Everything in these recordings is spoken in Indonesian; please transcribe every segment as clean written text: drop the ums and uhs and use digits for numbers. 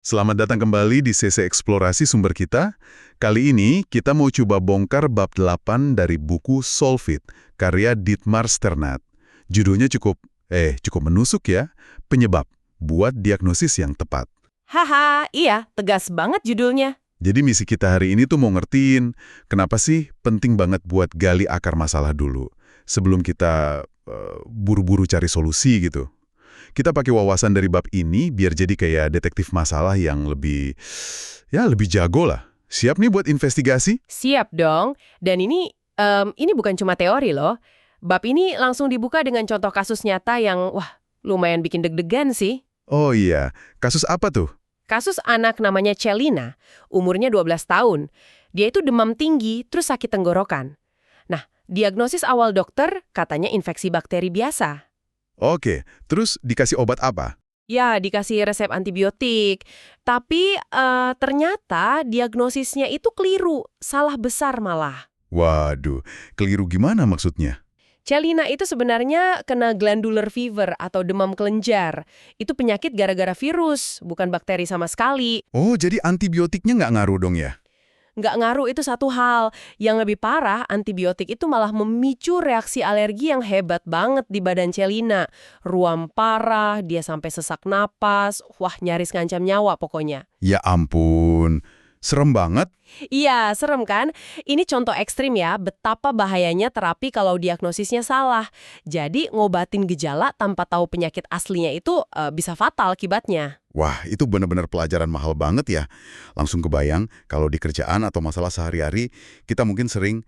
Selamat datang kembali di sesi eksplorasi sumber kita. Kali ini kita mau coba bongkar bab 8 dari buku Solve It, karya Dietmar Sternat. Judulnya cukup menusuk ya, penyebab, buat diagnosis yang tepat. Haha, iya, tegas banget judulnya. Jadi misi kita hari ini tuh mau ngertiin, kenapa sih penting banget buat gali akar masalah dulu, sebelum kita buru-buru cari solusi gitu. Kita pakai wawasan dari bab ini biar jadi kayak detektif masalah yang lebih jago lah. Siap nih buat investigasi? Siap dong. Dan ini bukan cuma teori loh. Bab ini langsung dibuka dengan contoh kasus nyata yang, lumayan bikin deg-degan sih. Oh iya, kasus apa tuh? Kasus anak namanya Celina, umurnya 12 tahun. Dia itu demam tinggi, terus sakit tenggorokan. Nah, diagnosis awal dokter katanya infeksi bakteri biasa. Oke, terus dikasih obat apa? Ya, dikasih resep antibiotik. Tapi ternyata diagnosisnya itu keliru, salah besar malah. Waduh, keliru gimana maksudnya? Celina itu sebenarnya kena glandular fever atau demam kelenjar. Itu penyakit gara-gara virus, bukan bakteri sama sekali. Oh, jadi antibiotiknya nggak ngaruh dong ya? Nggak ngaruh itu satu hal. Yang lebih parah, antibiotik itu malah memicu reaksi alergi yang hebat banget di badan Celina. Ruam parah, dia sampai sesak napas, nyaris ngancam nyawa pokoknya. Ya ampun, serem banget. Iya, serem kan? Ini contoh ekstrim ya, betapa bahayanya terapi kalau diagnosisnya salah. Jadi, ngobatin gejala tanpa tahu penyakit aslinya itu bisa fatal akibatnya. Wah, itu benar-benar pelajaran mahal banget ya. Langsung kebayang kalau di kerjaan atau masalah sehari-hari, kita mungkin sering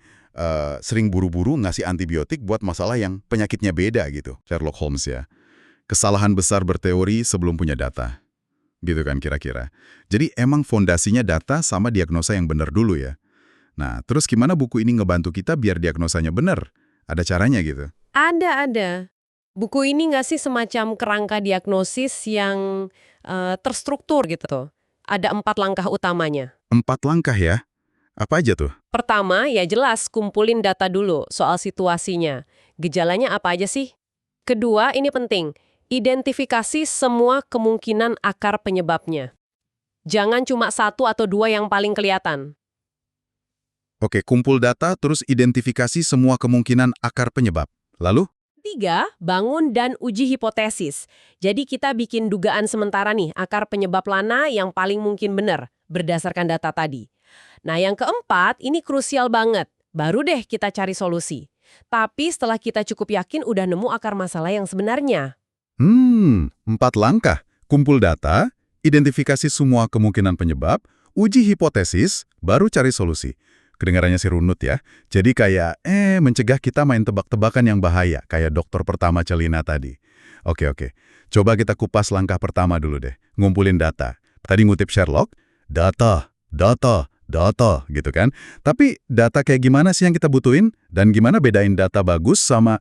buru-buru ngasih antibiotik buat masalah yang penyakitnya beda gitu. Sherlock Holmes ya. Kesalahan besar berteori sebelum punya data. Gitu kan kira-kira. Jadi emang fondasinya data sama diagnosa yang benar dulu ya. Nah, terus gimana buku ini ngebantu kita biar diagnosanya benar? Ada caranya gitu? Ada. Buku ini ngasih semacam kerangka diagnosis yang terstruktur gitu tuh. Ada 4 langkah utamanya. 4 langkah ya? Apa aja tuh? Pertama, ya jelas kumpulin data dulu soal situasinya. Gejalanya apa aja sih? Kedua, ini penting. Identifikasi semua kemungkinan akar penyebabnya. Jangan cuma 1 atau 2 yang paling kelihatan. Oke, kumpul data terus identifikasi semua kemungkinan akar penyebab. Lalu? 3, bangun dan uji hipotesis. Jadi kita bikin dugaan sementara nih, akar penyebab Lana yang paling mungkin benar, berdasarkan data tadi. Nah yang keempat, ini krusial banget. Baru deh kita cari solusi. Tapi setelah kita cukup yakin udah nemu akar masalah yang sebenarnya. 4 langkah. Kumpul data, identifikasi semua kemungkinan penyebab, uji hipotesis, baru cari solusi. Kedengarannya sih runut ya. Jadi kayak, mencegah kita main tebak-tebakan yang bahaya, kayak dokter pertama Celina tadi. Oke. Coba kita kupas langkah pertama dulu deh. Ngumpulin data. Tadi ngutip Sherlock, data, gitu kan. Tapi data kayak gimana sih yang kita butuhin? Dan gimana bedain data bagus sama,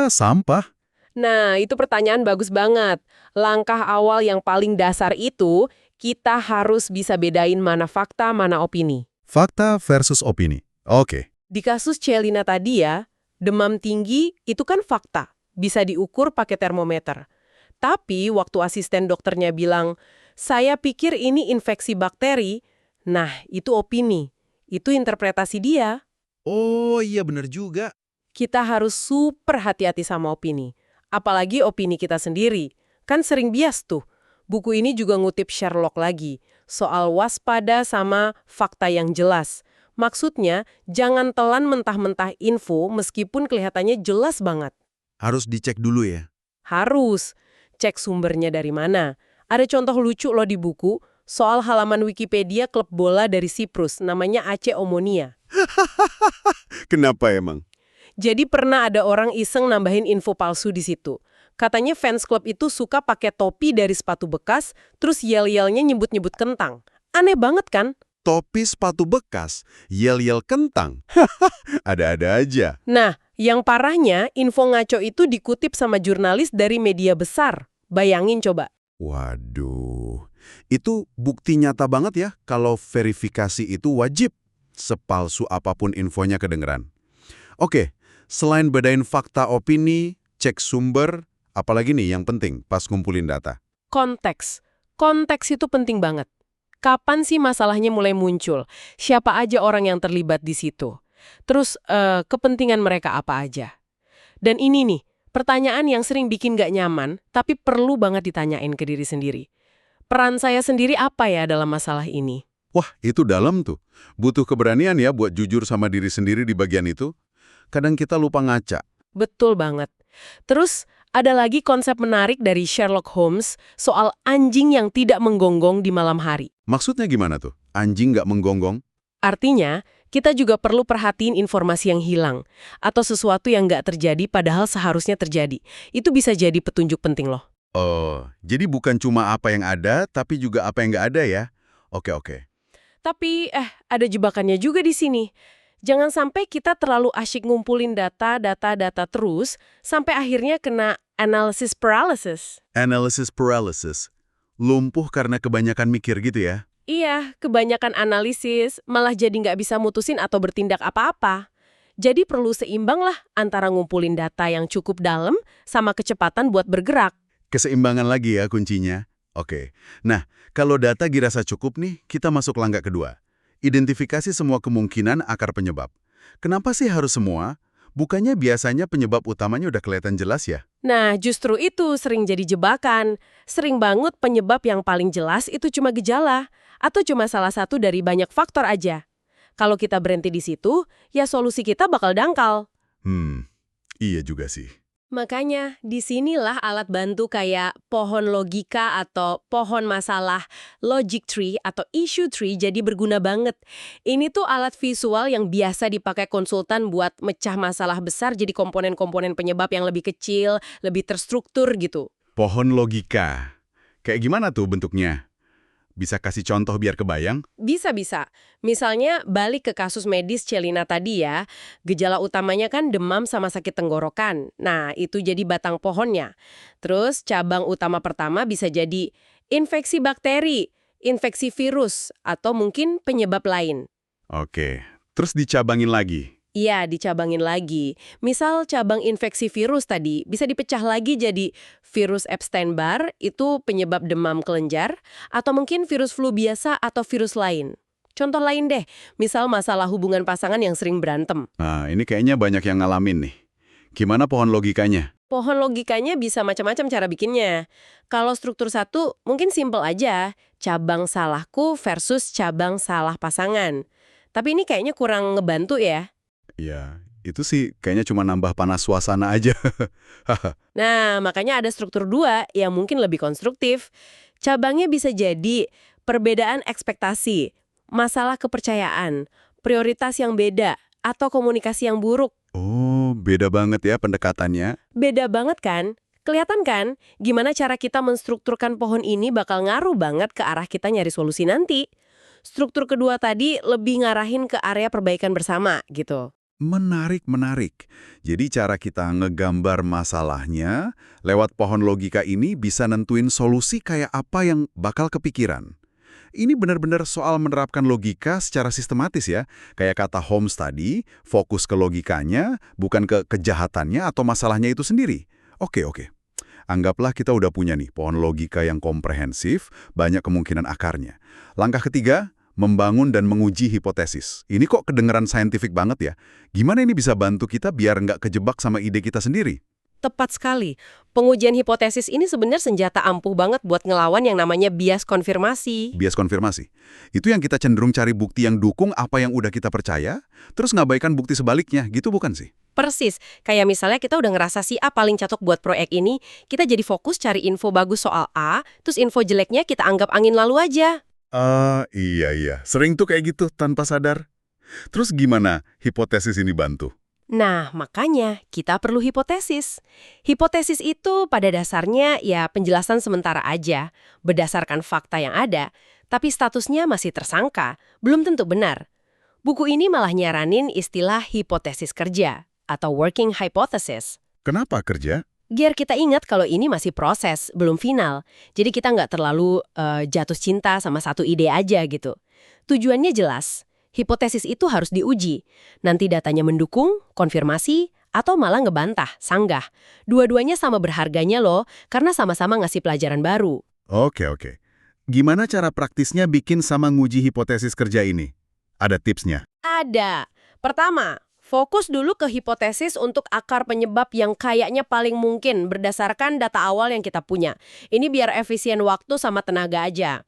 sampah? Nah, itu pertanyaan bagus banget. Langkah awal yang paling dasar itu, kita harus bisa bedain mana fakta, mana opini. Fakta versus opini. Oke. Di kasus Celina tadi ya, demam tinggi itu kan fakta, bisa diukur pakai termometer. Tapi waktu asisten dokternya bilang, saya pikir ini infeksi bakteri, nah itu opini, itu interpretasi dia. Oh iya bener juga. Kita harus super hati-hati sama opini. Apalagi opini kita sendiri. Kan sering bias tuh. Buku ini juga ngutip Sherlock lagi. Soal waspada sama fakta yang jelas. Maksudnya, jangan telan mentah-mentah info meskipun kelihatannya jelas banget. Harus dicek dulu ya. Harus. Cek sumbernya dari mana. Ada contoh lucu loh di buku, soal halaman Wikipedia klub bola dari Siprus, namanya AC Omonia. Kenapa emang? Jadi pernah ada orang iseng nambahin info palsu di situ. Katanya fans klub itu suka pakai topi dari sepatu bekas, terus yel-yelnya nyebut-nyebut kentang. Aneh banget kan? Topi sepatu bekas, yel-yel kentang. Ada-ada aja. Nah, yang parahnya, info ngaco itu dikutip sama jurnalis dari media besar. Bayangin coba. Waduh, itu bukti nyata banget ya kalau verifikasi itu wajib. Sepalsu apapun infonya kedengeran. Oke, selain bedain fakta opini, cek sumber, apalagi nih yang penting pas ngumpulin data? Konteks. Konteks itu penting banget. Kapan sih masalahnya mulai muncul? Siapa aja orang yang terlibat di situ? Terus, kepentingan mereka apa aja? Dan ini nih, pertanyaan yang sering bikin gak nyaman, tapi perlu banget ditanyain ke diri sendiri. Peran saya sendiri apa ya dalam masalah ini? Wah, itu dalam tuh. Butuh keberanian ya buat jujur sama diri sendiri di bagian itu. Kadang kita lupa ngaca. Betul banget. Terus, ada lagi konsep menarik dari Sherlock Holmes soal anjing yang tidak menggonggong di malam hari. Maksudnya gimana tuh? Anjing nggak menggonggong? Artinya, kita juga perlu perhatiin informasi yang hilang, atau sesuatu yang nggak terjadi padahal seharusnya terjadi. Itu bisa jadi petunjuk penting loh. Oh, jadi bukan cuma apa yang ada, tapi juga apa yang nggak ada ya? Oke. Tapi, ada jebakannya juga di sini. Jangan sampai kita terlalu asyik ngumpulin data terus, sampai akhirnya kena analysis paralysis. Analysis paralysis. Lumpuh karena kebanyakan mikir gitu ya? Iya, kebanyakan analisis, malah jadi nggak bisa mutusin atau bertindak apa-apa. Jadi perlu seimbang lah antara ngumpulin data yang cukup dalam sama kecepatan buat bergerak. Keseimbangan lagi ya kuncinya. Oke. Nah, kalau data dirasa cukup nih, kita masuk langkah kedua. Identifikasi semua kemungkinan akar penyebab. Kenapa sih harus semua? Bukannya biasanya penyebab utamanya udah kelihatan jelas ya? Nah, justru itu sering jadi jebakan. Sering banget penyebab yang paling jelas itu cuma gejala, atau cuma salah satu dari banyak faktor aja. Kalau kita berhenti di situ, ya solusi kita bakal dangkal. Iya juga sih. Makanya, disinilah alat bantu kayak pohon logika atau pohon masalah, logic tree atau issue tree jadi berguna banget. Ini tuh alat visual yang biasa dipakai konsultan buat mecah masalah besar jadi komponen-komponen penyebab yang lebih kecil, lebih terstruktur gitu. Pohon logika. Kayak gimana tuh bentuknya? Bisa kasih contoh biar kebayang? Bisa. Misalnya balik ke kasus medis Celina tadi ya, gejala utamanya kan demam sama sakit tenggorokan. Nah, itu jadi batang pohonnya. Terus cabang utama pertama bisa jadi infeksi bakteri, infeksi virus, atau mungkin penyebab lain. Oke. Terus dicabangin lagi. Iya, dicabangin lagi. Misal cabang infeksi virus tadi bisa dipecah lagi jadi virus Epstein-Barr, itu penyebab demam kelenjar, atau mungkin virus flu biasa atau virus lain. Contoh lain deh, misal masalah hubungan pasangan yang sering berantem. Nah, ini kayaknya banyak yang ngalamin nih. Gimana pohon logikanya? Pohon logikanya bisa macam-macam cara bikinnya. Kalau struktur satu, mungkin simpel aja. Cabang salahku versus cabang salah pasangan. Tapi ini kayaknya kurang ngebantu ya. Ya, itu sih kayaknya cuma nambah panas suasana aja. Nah, makanya ada struktur dua yang mungkin lebih konstruktif. Cabangnya bisa jadi perbedaan ekspektasi, masalah kepercayaan, prioritas yang beda, atau komunikasi yang buruk. Oh, beda banget ya pendekatannya. Beda banget kan? Kelihatan kan? Gimana cara kita menstrukturkan pohon ini bakal ngaruh banget ke arah kita nyari solusi nanti. Struktur kedua tadi lebih ngarahin ke area perbaikan bersama gitu. Menarik. Jadi cara kita ngegambar masalahnya lewat pohon logika ini bisa nentuin solusi kayak apa yang bakal kepikiran. Ini benar-benar soal menerapkan logika secara sistematis ya. Kayak kata Holmes tadi, fokus ke logikanya, bukan ke kejahatannya atau masalahnya itu sendiri. Oke. Anggaplah kita udah punya nih pohon logika yang komprehensif, banyak kemungkinan akarnya. Langkah ketiga, membangun dan menguji hipotesis. Ini kok kedengeran saintifik banget ya. Gimana ini bisa bantu kita biar nggak kejebak sama ide kita sendiri? Tepat sekali. Pengujian hipotesis ini sebenarnya senjata ampuh banget buat ngelawan yang namanya bias konfirmasi. Bias konfirmasi. Itu yang kita cenderung cari bukti yang dukung apa yang udah kita percaya, terus ngabaikan bukti sebaliknya, gitu bukan sih? Persis. Kayak misalnya kita udah ngerasa si A paling cocok buat proyek ini, kita jadi fokus cari info bagus soal A, terus info jeleknya kita anggap angin lalu aja. Iya. Sering tuh kayak gitu tanpa sadar. Terus gimana hipotesis ini bantu? Nah, makanya kita perlu hipotesis. Hipotesis itu pada dasarnya ya penjelasan sementara aja, berdasarkan fakta yang ada, tapi statusnya masih tersangka, belum tentu benar. Buku ini malah nyaranin istilah hipotesis kerja, atau working hypothesis. Kenapa kerja? Biar kita ingat kalau ini masih proses, belum final. Jadi kita nggak terlalu jatuh cinta sama satu ide aja gitu. Tujuannya jelas. Hipotesis itu harus diuji. Nanti datanya mendukung, konfirmasi, atau malah ngebantah, sanggah. Dua-duanya sama berharganya loh, karena sama-sama ngasih pelajaran baru. Oke. Gimana cara praktisnya bikin sama nguji hipotesis kerja ini? Ada tipsnya? Ada. Pertama, fokus dulu ke hipotesis untuk akar penyebab yang kayaknya paling mungkin berdasarkan data awal yang kita punya. Ini biar efisien waktu sama tenaga aja.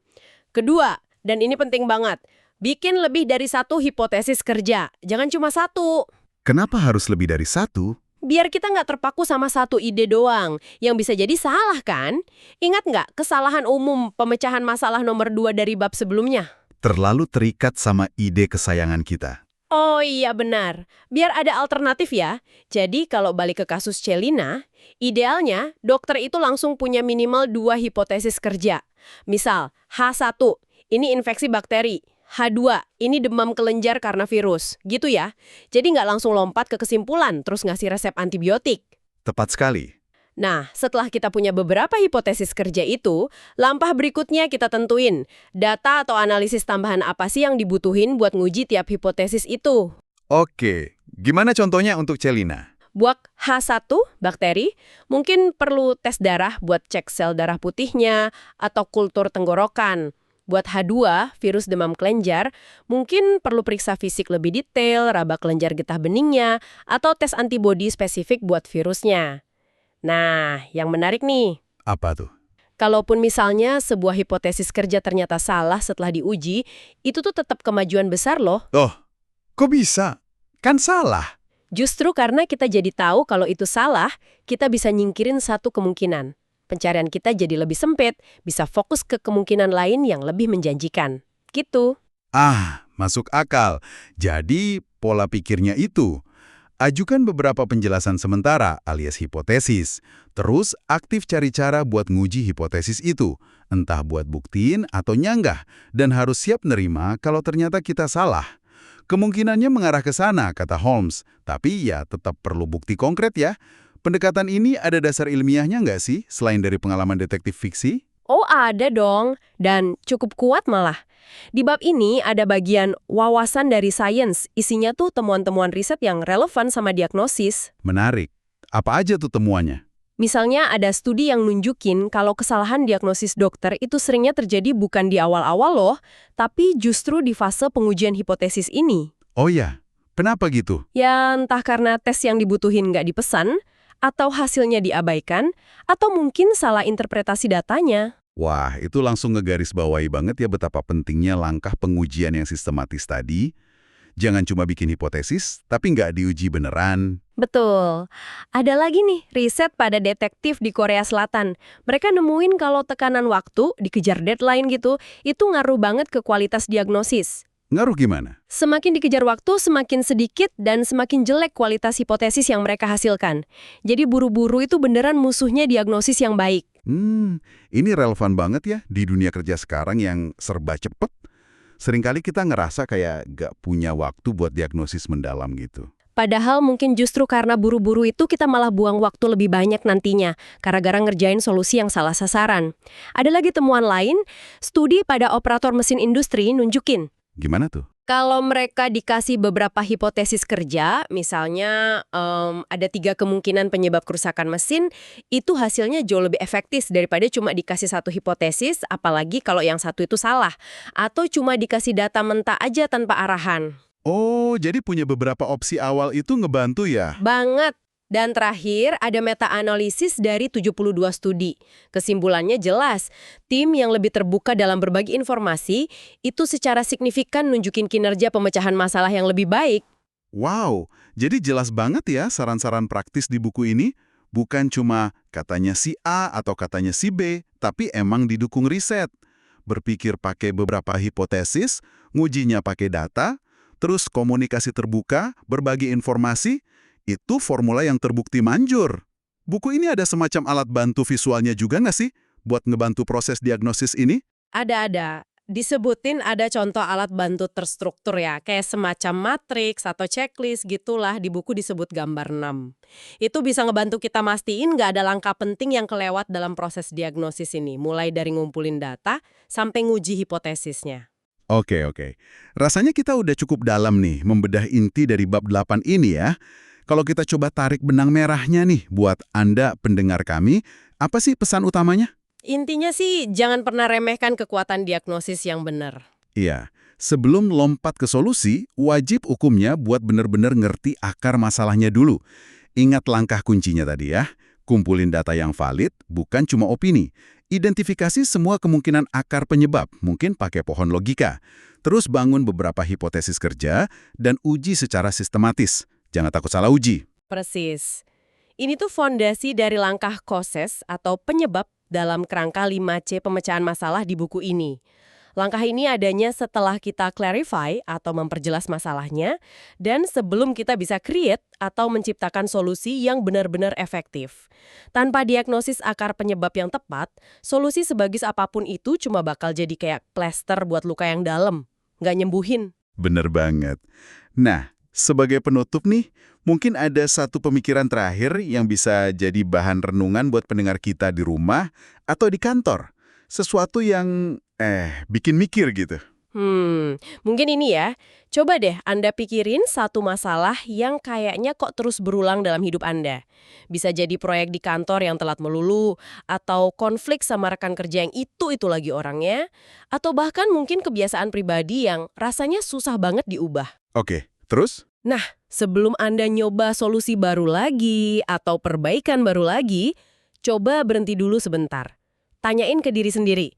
Kedua, dan ini penting banget, bikin lebih dari satu hipotesis kerja. Jangan cuma satu. Kenapa harus lebih dari satu? Biar kita nggak terpaku sama satu ide doang, yang bisa jadi salah kan? Ingat nggak kesalahan umum pemecahan masalah nomor 2 dari bab sebelumnya? Terlalu terikat sama ide kesayangan kita. Oh iya benar, biar ada alternatif ya. Jadi kalau balik ke kasus Celina, idealnya dokter itu langsung punya minimal 2 hipotesis kerja. Misal, H1, ini infeksi bakteri. H2, ini demam kelenjar karena virus. Gitu ya. Jadi nggak langsung lompat ke kesimpulan, terus ngasih resep antibiotik. Tepat sekali. Nah, setelah kita punya beberapa hipotesis kerja itu, langkah berikutnya kita tentuin data atau analisis tambahan apa sih yang dibutuhin buat nguji tiap hipotesis itu. Oke, gimana contohnya untuk Celina? Buat H1, bakteri, mungkin perlu tes darah buat cek sel darah putihnya atau kultur tenggorokan. Buat H2, virus demam kelenjar, mungkin perlu periksa fisik lebih detail, raba kelenjar getah beningnya, atau tes antibodi spesifik buat virusnya. Nah, yang menarik nih, Apa tuh? kalaupun misalnya sebuah hipotesis kerja ternyata salah setelah diuji, itu tuh tetap kemajuan besar loh. Oh, kok bisa? Kan salah. Justru karena kita jadi tahu kalau itu salah, kita bisa nyingkirin satu kemungkinan. Pencarian kita jadi lebih sempit, bisa fokus ke kemungkinan lain yang lebih menjanjikan. Gitu. Masuk akal. Jadi, pola pikirnya itu. Ajukan beberapa penjelasan sementara alias hipotesis. Terus, aktif cari cara buat nguji hipotesis itu. Entah buat buktiin atau nyanggah. Dan harus siap nerima kalau ternyata kita salah. Kemungkinannya mengarah ke sana, kata Holmes. Tapi ya tetap perlu bukti konkret ya. Pendekatan ini ada dasar ilmiahnya nggak sih, selain dari pengalaman detektif fiksi? Oh ada dong, dan cukup kuat malah. Di bab ini ada bagian wawasan dari sains, isinya tuh temuan-temuan riset yang relevan sama diagnosis. Menarik. Apa aja tuh temuannya? Misalnya ada studi yang nunjukin kalau kesalahan diagnosis dokter itu seringnya terjadi bukan di awal-awal loh, tapi justru di fase pengujian hipotesis ini. Oh ya, kenapa gitu? Ya entah karena tes yang dibutuhin nggak dipesan, atau hasilnya diabaikan, atau mungkin salah interpretasi datanya. Wah, itu langsung ngegarisbawahi banget ya betapa pentingnya langkah pengujian yang sistematis tadi. Jangan cuma bikin hipotesis, tapi nggak diuji beneran. Betul. Ada lagi nih riset pada detektif di Korea Selatan. Mereka nemuin kalau tekanan waktu, dikejar deadline gitu, itu ngaruh banget ke kualitas diagnosis. Ngaruh gimana? Semakin dikejar waktu, semakin sedikit dan semakin jelek kualitas hipotesis yang mereka hasilkan. Jadi buru-buru itu beneran musuhnya diagnosis yang baik. Ini relevan banget ya di dunia kerja sekarang yang serba cepet. Seringkali kita ngerasa kayak gak punya waktu buat diagnosis mendalam gitu. Padahal mungkin justru karena buru-buru itu kita malah buang waktu lebih banyak nantinya, gara-gara ngerjain solusi yang salah sasaran. Ada lagi temuan lain, studi pada operator mesin industri nunjukin. Gimana tuh? Kalau mereka dikasih beberapa hipotesis kerja, misalnya ada 3 kemungkinan penyebab kerusakan mesin, itu hasilnya jauh lebih efektif daripada cuma dikasih satu hipotesis, apalagi kalau yang satu itu salah. Atau cuma dikasih data mentah aja tanpa arahan. Oh, jadi punya beberapa opsi awal itu ngebantu ya? Banget. Dan terakhir, ada meta-analisis dari 72 studi. Kesimpulannya jelas, tim yang lebih terbuka dalam berbagi informasi itu secara signifikan nunjukin kinerja pemecahan masalah yang lebih baik. Wow, jadi jelas banget ya saran-saran praktis di buku ini. Bukan cuma katanya si A atau katanya si B, tapi emang didukung riset. Berpikir pakai beberapa hipotesis, ngujinya pakai data, terus komunikasi terbuka, berbagi informasi, itu formula yang terbukti manjur. Buku ini ada semacam alat bantu visualnya juga nggak sih buat ngebantu proses diagnosis ini? Ada. Disebutin ada contoh alat bantu terstruktur ya, kayak semacam matriks atau checklist gitulah, di buku disebut gambar 6. Itu bisa ngebantu kita mastiin nggak ada langkah penting yang kelewat dalam proses diagnosis ini, mulai dari ngumpulin data sampai nguji hipotesisnya. Oke. Rasanya kita udah cukup dalam nih membedah inti dari bab 8 ini ya. Kalau kita coba tarik benang merahnya nih buat Anda pendengar kami, apa sih pesan utamanya? Intinya sih jangan pernah remehkan kekuatan diagnosis yang benar. Iya, sebelum lompat ke solusi, wajib hukumnya buat benar-benar ngerti akar masalahnya dulu. Ingat langkah kuncinya tadi ya, kumpulin data yang valid, bukan cuma opini. Identifikasi semua kemungkinan akar penyebab, mungkin pakai pohon logika. Terus bangun beberapa hipotesis kerja dan uji secara sistematis. Jangan takut salah uji. Persis. Ini tuh fondasi dari langkah causes atau penyebab dalam kerangka 5C pemecahan masalah di buku ini. Langkah ini adanya setelah kita clarify atau memperjelas masalahnya dan sebelum kita bisa create atau menciptakan solusi yang benar-benar efektif. Tanpa diagnosis akar penyebab yang tepat, solusi sebagus apapun itu cuma bakal jadi kayak plester buat luka yang dalam, nggak nyembuhin. Bener banget. Nah, sebagai penutup nih, mungkin ada satu pemikiran terakhir yang bisa jadi bahan renungan buat pendengar kita di rumah atau di kantor. Sesuatu yang, bikin mikir gitu. Mungkin ini ya. Coba deh Anda pikirin satu masalah yang kayaknya kok terus berulang dalam hidup Anda. Bisa jadi proyek di kantor yang telat melulu, atau konflik sama rekan kerja yang itu lagi orangnya, atau bahkan mungkin kebiasaan pribadi yang rasanya susah banget diubah. Oke, terus? Nah, sebelum Anda nyoba solusi baru lagi atau perbaikan baru lagi, coba berhenti dulu sebentar. Tanyain ke diri sendiri,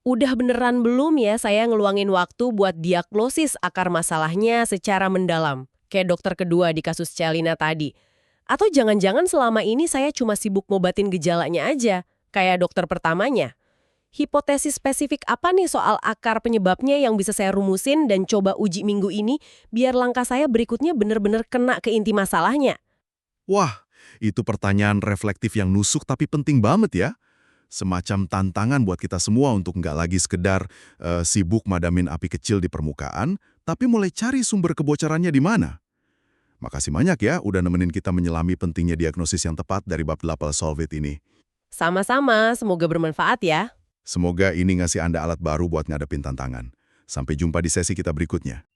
udah beneran belum ya saya ngeluangin waktu buat diagnosis akar masalahnya secara mendalam? Kayak dokter kedua di kasus Celina tadi. Atau jangan-jangan selama ini saya cuma sibuk ngobatin gejalanya aja, kayak dokter pertamanya? Hipotesis spesifik apa nih soal akar penyebabnya yang bisa saya rumusin dan coba uji minggu ini biar langkah saya berikutnya bener-bener kena ke inti masalahnya? Wah, itu pertanyaan reflektif yang nusuk tapi penting banget ya. Semacam tantangan buat kita semua untuk nggak lagi sekedar sibuk madamin api kecil di permukaan, tapi mulai cari sumber kebocorannya di mana. Makasih banyak ya udah nemenin kita menyelami pentingnya diagnosis yang tepat dari bab 8 Solve It ini. Sama-sama, semoga bermanfaat ya. Semoga ini ngasih Anda alat baru buat ngadepin tantangan. Sampai jumpa di sesi kita berikutnya.